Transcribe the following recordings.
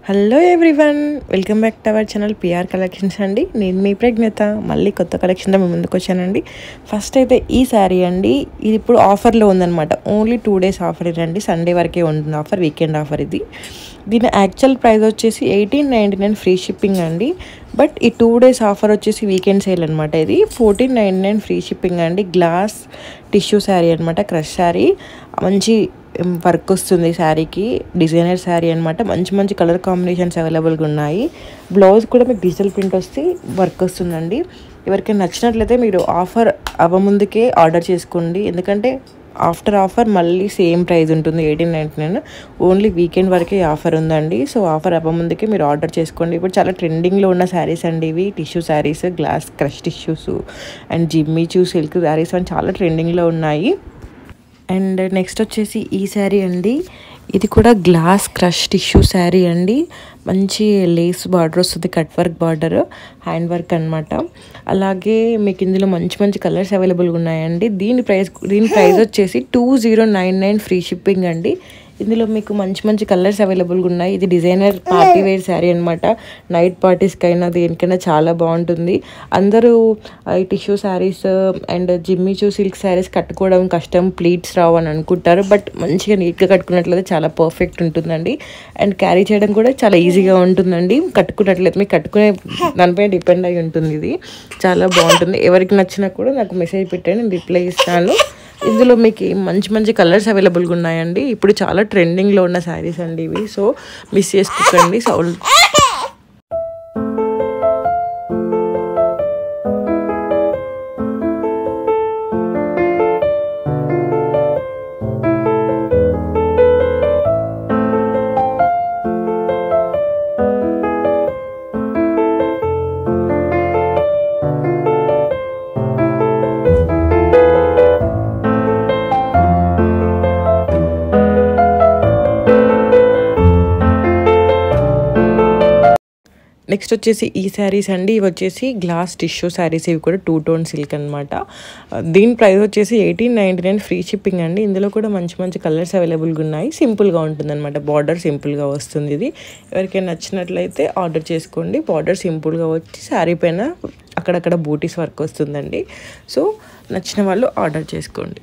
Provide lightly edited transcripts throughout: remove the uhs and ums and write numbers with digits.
Hello everyone, welcome back to our channel PR collections అండి. నేను మీ ప్రజ్ఞత మళ్ళీ కొత్త కలెక్షన్తో మీ ముందుకు వచ్చానండి. ఫస్ట్ అయితే ఈ శారీ అండి, ఇది ఇప్పుడు ఆఫర్లో ఉందన్నమాట. ఓన్లీ 2 days ఆఫర్ ఇదండి, సండే వరకే ఉంటుంది ఆఫర్, వీకెండ్ ఆఫర్ ఇది. దీని యాక్చువల్ ప్రైస్ వచ్చేసి 1899 ఫ్రీ షిప్పింగ్ అండి. బట్ ఈ 2 days ఆఫర్ వచ్చేసి వీకెండ్ సేల్ అనమాట. ఇది 1499 ఫ్రీ షిప్పింగ్ అండి. గ్లాస్ టిష్యూ శారీ అనమాట, క్రష్ శారీ. మంచి వర్క్ వస్తుంది శారీకి, డిజైనర్ శారీ అనమాట. మంచి మంచి కలర్ కాంబినేషన్స్ అవైలబుల్గా ఉన్నాయి. బ్లౌజ్ కూడా మీకు డిజిటల్ ప్రింట్ వస్తే వర్క్ వస్తుందండి. ఎవరికైనా నచ్చినట్లయితే మీరు ఆఫర్ అవ్వముందుకే ఆర్డర్ చేసుకోండి, ఎందుకంటే ఆఫ్టర్ ఆఫర్ మళ్ళీ సేమ్ ప్రైస్ ఉంటుంది 1899. ఓన్లీ వీకెండ్ వరకే ఆఫర్ ఉందండి. సో ఆఫర్ అవ్వముందుకే మీరు ఆర్డర్ చేసుకోండి. ఇప్పుడు చాలా ట్రెండింగ్లో ఉన్న శారీస్ అండి ఇవి, tissue saris, glass crush tissues and Jimmy chew silk saris అని చాలా ట్రెండింగ్లో ఉన్నాయి. అండ్ నెక్స్ట్ వచ్చేసి ఈ శారీ అండి, ఇది కూడా గ్లాస్ క్రష్ టిష్యూ శారీ అండి. మంచి లేస్ బార్డర్ వస్తుంది, cut work border, hand work అనమాట. అలాగే మీకు ఇందులో మంచి మంచి కలర్స్ అవైలబుల్గా ఉన్నాయండి. దీని ప్రైస్ వచ్చేసి 2099 ఫ్రీ షిప్పింగ్ అండి. ఇందులో మీకు మంచి మంచి కలర్స్ అవైలబుల్గా ఉన్నాయి. ఇది డిజైనర్ పార్టీ వేర్ శారీ అనమాట. నైట్ పార్టీస్కైనా దేనికైనా చాలా బాగుంటుంది. అందరూ ఈ tissue saris and Jimmy chew silk saris కట్టుకోవడం కష్టం, ప్లీట్స్ రావు అని అనుకుంటారు. బట్ మంచిగా నీట్గా కట్టుకున్నట్లయితే చాలా పర్ఫెక్ట్ ఉంటుందండి. అండ్ క్యారీ చేయడం కూడా చాలా ఈజీగా ఉంటుందండి కట్టుకున్నట్లయితే. మీకు కట్టుకునే దానిపై డిపెండ్ అయి ఉంటుంది. ఇది చాలా బాగుంటుంది. ఎవరికి నచ్చినా కూడా నాకు మెసేజ్ పెట్టండి, నేను రిప్లై ఇస్తాను. ఇందులో మీకు మంచి మంచి కలర్స్ అవైలబుల్గా ఉన్నాయండి. ఇప్పుడు చాలా ట్రెండింగ్లో ఉన్న శారీస్ అండి ఇవి, సో మిస్ చేసుకోకండి. నెక్స్ట్ వచ్చేసి ఈ శారీస్ అండి, ఇవి వచ్చేసి గ్లాస్ టిష్యూ శారీస్. ఇవి కూడా 2 tone సిల్క్ అనమాట. దీని ప్రైస్ వచ్చేసి 1899 ఫ్రీ షిప్పింగ్ అండి. ఇందులో కూడా మంచి మంచి కలర్స్ అవైలబుల్గా ఉన్నాయి. సింపుల్గా ఉంటుంది అనమాట, బార్డర్ సింపుల్గా వస్తుంది. ఇది ఎవరికైనా నచ్చినట్లయితే ఆర్డర్ చేసుకోండి. బార్డర్ సింపుల్గా వచ్చి శారీ పైన అక్కడక్కడ బూటీస్ వర్క్ వస్తుందండి. సో నచ్చిన వాళ్ళు ఆర్డర్ చేసుకోండి.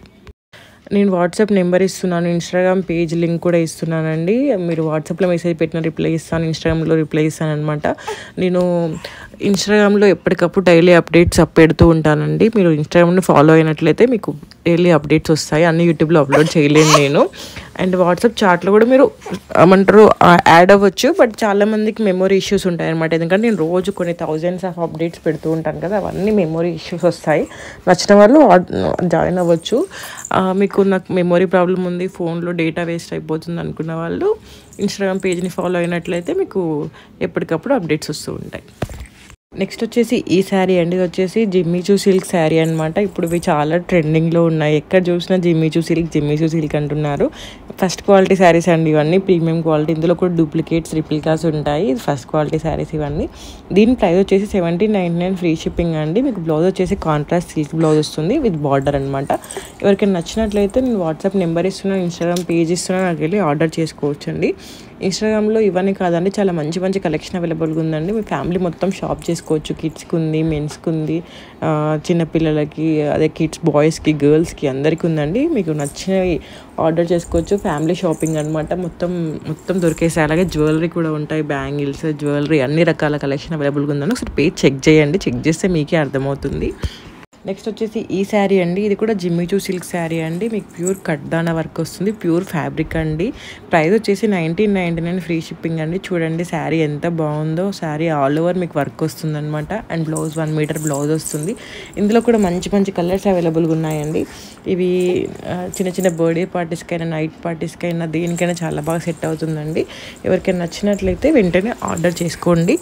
నేను వాట్సాప్ నెంబర్ ఇస్తున్నాను, ఇన్స్టాగ్రామ్ పేజ్ లింక్ కూడా ఇస్తున్నానండి. మీరు వాట్సాప్లో మెసేజ్ పెట్టిన రిప్లై ఇస్తాను, ఇన్స్టాగ్రామ్లో రిప్లై ఇస్తాను అనమాట. నేను ఇన్స్టాగ్రామ్లో ఎప్పటికప్పుడు డైలీ అప్డేట్స్ పెడుతూ ఉంటానండి. మీరు ఇన్స్టాగ్రామ్ని ఫాలో అయినట్లయితే మీకు డైలీ అప్డేట్స్ వస్తాయి. అన్ని యూట్యూబ్లో అప్లోడ్ చేయలేను నేను. అండ్ వాట్సాప్ చాట్లో కూడా మీరు ఏమంటారు యాడ్ అవ్వచ్చు. బట్ చాలామందికి మెమొరీ ఇష్యూస్ ఉంటాయి అనమాట, ఎందుకంటే నేను రోజు కొన్ని థౌజండ్స్ ఆఫ్ అప్డేట్స్ పెడుతూ ఉంటాను కదా, అవన్నీ మెమొరీ ఇష్యూస్ వస్తాయి. నచ్చిన వాళ్ళు జాయిన్ అవ్వచ్చు. మీకు నాకు మెమొరీ ప్రాబ్లం ఉంది, ఫోన్లో డేటా వేస్ట్ అయిపోతుంది అనుకున్న వాళ్ళు ఇన్స్టాగ్రామ్ పేజ్ని ఫాలో అయినట్లయితే మీకు ఎప్పటికప్పుడు అప్డేట్స్ వస్తూ ఉంటాయి. నెక్స్ట్ వచ్చేసి ఈ శారీ అండి, ఇది వచ్చేసి జిమ్మీ చూ సిల్క్ శారీ అనమాట. ఇప్పుడు ఇవి చాలా ట్రెండింగ్లో ఉన్నాయి. ఎక్కడ చూసినా జిమ్మీ చూ సిల్క్ అంటున్నారు. ఫస్ట్ క్వాలిటీ శారీస్ అండి ఇవన్నీ, ప్రీమియం క్వాలిటీ. ఇందులో కూడా డూప్లికేట్స్, రిప్లికాస్ ఉంటాయి. ఇది ఫస్ట్ క్వాలిటీ శారీస్ ఇవన్నీ. దీని ప్రైస్ వచ్చేసి 1799 ఫ్రీ షిప్పింగ్ అండి. మీకు బ్లౌజ్ వచ్చేసి కాంట్రాస్ట్ సిల్క్ బ్లౌజ్ వస్తుంది విత్ బార్డర్ అనమాట. ఎవరికైనా నచ్చినట్లయితే నేను వాట్సాప్ నెంబర్ ఇస్తున్నాను, ఇన్స్టాగ్రామ్ పేజ్ ఇస్తున్నాను, నాకు వెళ్ళి ఆర్డర్ చేసుకోవచ్చు అండి. ఇన్స్టాగ్రామ్లో ఇవన్నీ కాదండి, చాలా మంచి మంచి కలెక్షన్ అవైలబుల్గా ఉందండి. మీ ఫ్యామిలీ మొత్తం షాప్ చేసుకోవచ్చు. కిడ్స్కి ఉంది, మెన్స్కి ఉంది, చిన్నపిల్లలకి, అదే కిడ్స్, బాయ్స్కి, గర్ల్స్కి అందరికీ ఉందండి. మీకు నచ్చినవి ఆర్డర్ చేసుకోవచ్చు. ఫ్యామిలీ షాపింగ్ అనమాట, మొత్తం దొరికేసాయి. అలాగే జ్యువెలరీ కూడా ఉంటాయి, బ్యాంగిల్స్, జ్యువెలరీ, అన్ని రకాల కలెక్షన్ అవైలబుల్గా ఉందండి. ఒకసారి పేజ్ చెక్ చేయండి, చెక్ చేస్తే మీకే అర్థమవుతుంది. నెక్స్ట్ వచ్చేసి ఈ శారీ అండి, ఇది కూడా జిమ్మీ చూ సిల్క్ శారీ అండి. మీకు ప్యూర్ కట్దానా వర్క్ వస్తుంది, ప్యూర్ ఫ్యాబ్రిక్ అండి. ప్రైస్ వచ్చేసి 1999 ఫ్రీ షిప్పింగ్ అండి. చూడండి శారీ ఎంత బాగుందో. శారీ ఆల్ ఓవర్ మీకు వర్క్ వస్తుంది అనమాట. అండ్ బ్లౌజ్ 1 మీటర్ బ్లౌజ్ వస్తుంది. ఇందులో కూడా మంచి మంచి కలర్స్ అవైలబుల్గా ఉన్నాయండి. ఇవి చిన్న చిన్న బర్త్డే పార్టీస్కైనా, నైట్ పార్టీస్కైనా, దేనికైనా చాలా బాగా సెట్ అవుతుందండి. ఎవరికైనా నచ్చినట్లయితే వెంటనే ఆర్డర్ చేసుకోండి.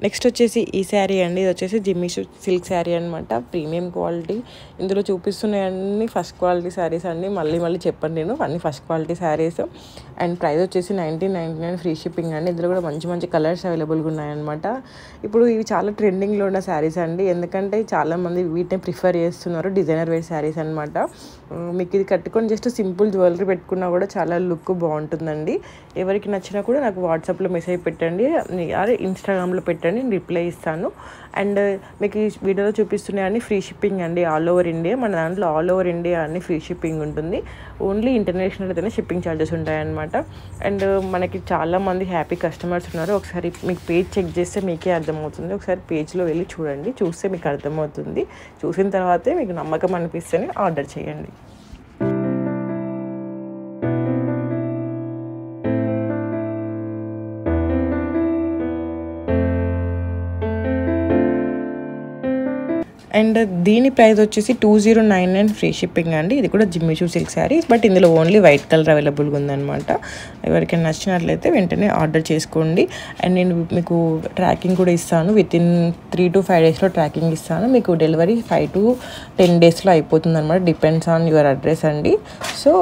నెక్స్ట్ వచ్చేసి ఈ శారీ అండి. ఇది వచ్చేసి జిమ్మి సిల్క్ శారీ అనమాట. Premium quality. ఇందులో చూపిస్తున్నాయన్నీ ఫస్ట్ క్వాలిటీ శారీస్ అండి. మళ్ళీ చెప్పండి, నేను అన్ని first quality saris. And price వచ్చేసి 1999 ఫ్రీ షిప్పింగ్ అండి. ఇందులో కూడా మంచి కలర్స్ అవైలబుల్గా ఉన్నాయన్నమాట. ఇప్పుడు ఇవి చాలా ట్రెండింగ్లో ఉన్న శారీస్ అండి, ఎందుకంటే చాలామంది వీటిని ప్రిఫర్ చేస్తున్నారు. డిజైనర్ వేర్ శారీస్ అనమాట. మీకు ఇది కట్టుకొని జస్ట్ సింపుల్ జ్యువెలరీ పెట్టుకున్నా కూడా చాలా లుక్ బాగుంటుందండి. ఎవరికి నచ్చినా కూడా నాకు వాట్సాప్లో మెసేజ్ పెట్టండి, అదే ఇన్స్టాగ్రామ్లో పెట్టండి, నేను రిప్లై ఇస్తాను. అండ్ మీకు ఈ వీడియోలో చూపిస్తున్నాయని ఫ్రీ షిప్పింగ్ అండి, ఆల్ ఓవర్ ఇండియా. మన దాంట్లో ఆల్ ఓవర్ ఇండియా అన్ని ఫ్రీ షిప్పింగ్ ఉంటుంది. ఓన్లీ ఇంటర్నేషనల్ అయితేనే షిప్పింగ్ ఛార్జెస్ ఉంటాయన్నమాట. అండ్ మనకి చాలామంది హ్యాపీ కస్టమర్స్ ఉన్నారు. ఒకసారి మీకు పేజ్ చెక్ చేస్తే మీకే అర్థమవుతుంది. ఒకసారి పేజ్లో వెళ్ళి చూడండి, చూస్తే మీకు అర్థమవుతుంది. చూసిన తర్వాతే మీకు నమ్మకం అనిపిస్తేనే ఆర్డర్ చేయండి. అండ్ దీని ప్రైస్ వచ్చేసి 2099 ఫ్రీ షిప్పింగ్ అండి. ఇది కూడా జిమ్మి చూ సిల్క్ శారీ, బట్ ఇందులో ఓన్లీ వైట్ కలర్ అవైలబుల్గా ఉందన్నమాట. ఎవరికైనా నచ్చినట్లయితే వెంటనే ఆర్డర్ చేసుకోండి. అండ్ నేను మీకు ట్రాకింగ్ కూడా ఇస్తాను. వితిన్ 3 to 5 డేస్లో ట్రాకింగ్ ఇస్తాను. మీకు డెలివరీ 5 to 10 డేస్లో అయిపోతుంది అనమాట. డిపెండ్స్ ఆన్ యువర్ అడ్రస్ అండి. సో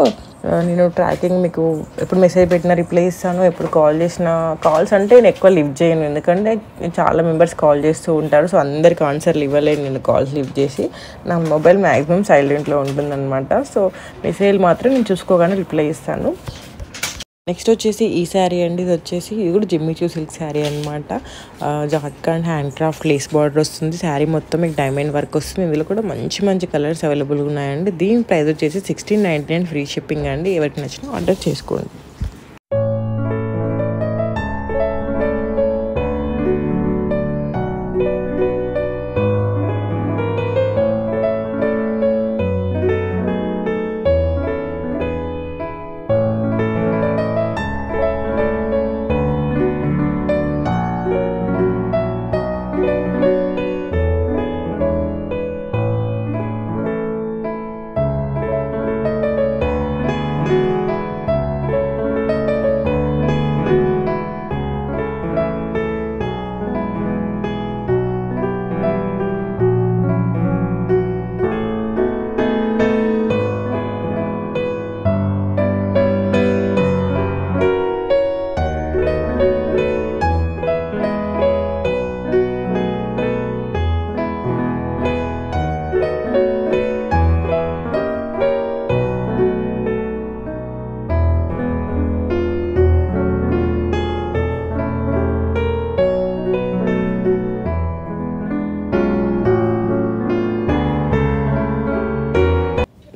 నేను ట్రాకింగ్ మీకు ఎప్పుడు మెసేజ్ పెట్టినా రిప్లై ఇస్తాను. ఎప్పుడు కాల్ చేసిన, కాల్స్ అంటే నేను ఎక్కువ లిఫ్ట్ చేయను, ఎందుకంటే చాలా మెంబర్స్ కాల్ చేస్తూ ఉంటారు. సో అందరికి ఆన్సర్లు ఇవ్వలేను నేను కాల్స్ లిఫ్ట్ చేసి. నా మొబైల్ మ్యాక్సిమం సైలెంట్లో ఉంటుందన్నమాట. సో మెసేజ్ మాత్రం నేను చూసుకోగానే రిప్లై ఇస్తాను. నెక్స్ట్ వచ్చేసి ఈ శారీ అండి. ఇది కూడా జిమ్మి చూ సిల్క్ శారీ అనమాట. Jharkhand hand craft lace border వస్తుంది. శారీ మొత్తం మీకు డైమండ్ వర్క్ వస్తుంది. ఇందులో కూడా మంచి కలర్స్ అవైలబుల్గా ఉన్నాయండి. దీని ప్రైస్ వచ్చేసి 1699 ఫ్రీ షిప్పింగ్ అండి. ఎవరికి నచ్చినా ఆర్డర్ చేసుకోండి.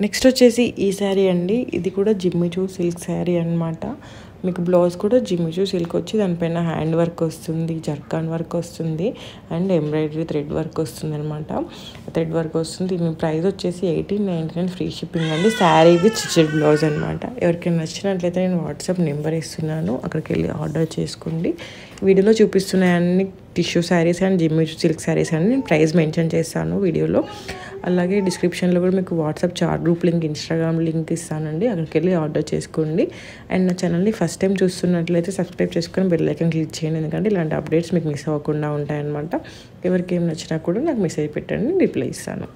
నెక్స్ట్ వచ్చేసి ఈ శారీ అండి. ఇది కూడా జిమ్మి చూ సిల్క్ శారీ అనమాట. మీకు బ్లౌజ్ కూడా జిమ్మి చూ సిల్క్ వచ్చి దానిపైన హ్యాండ్ వర్క్ వస్తుంది, జర్కాన్ వర్క్ వస్తుంది, అండ్ ఎంబ్రాయిడరీ థ్రెడ్ వర్క్ వస్తుంది అనమాట. థ్రెడ్ వర్క్ వస్తుంది. దీని ప్రైస్ వచ్చేసి 1899 ఫ్రీ షిప్పింగ్ అండి. శారీ విత్ స్టిచ్డ్ బ్లౌజ్ అనమాట. ఎవరికైనా నచ్చినట్లయితే నేను వాట్సాప్ నెంబర్ ఇస్తున్నాను, అక్కడికి వెళ్ళి ఆర్డర్ చేసుకోండి. వీడియోలో చూపిస్తున్నాయి అన్ని టిష్యూ శారీస్ అండ్ జిమ్మి చూ సిల్క్ శారీస్ అండి. నేను ప్రైస్ మెన్షన్ చేస్తాను వీడియోలో. అలాగే డిస్క్రిప్షన్లో కూడా మీకు WhatsApp chat group link, Instagram link ఇస్తానండి, అక్కడికి వెళ్ళి ఆర్డర్ చేసుకోండి. అండ్ నా ఛానల్ని ఫస్ట్ టైం చూస్తున్నట్లయితే సబ్స్క్రైబ్ చేసుకొని బెల్ ఐకాన్ క్లిక్ చేయండి, ఎందుకంటే ఇలాంటి అప్డేట్స్ మీకు మిస్ అవ్వకుండా ఉంటాయన్నమాట. ఎవరికి ఏం నచ్చినా కూడా నాకు మెసేజ్ పెట్టండి, రిప్లై ఇస్తాను.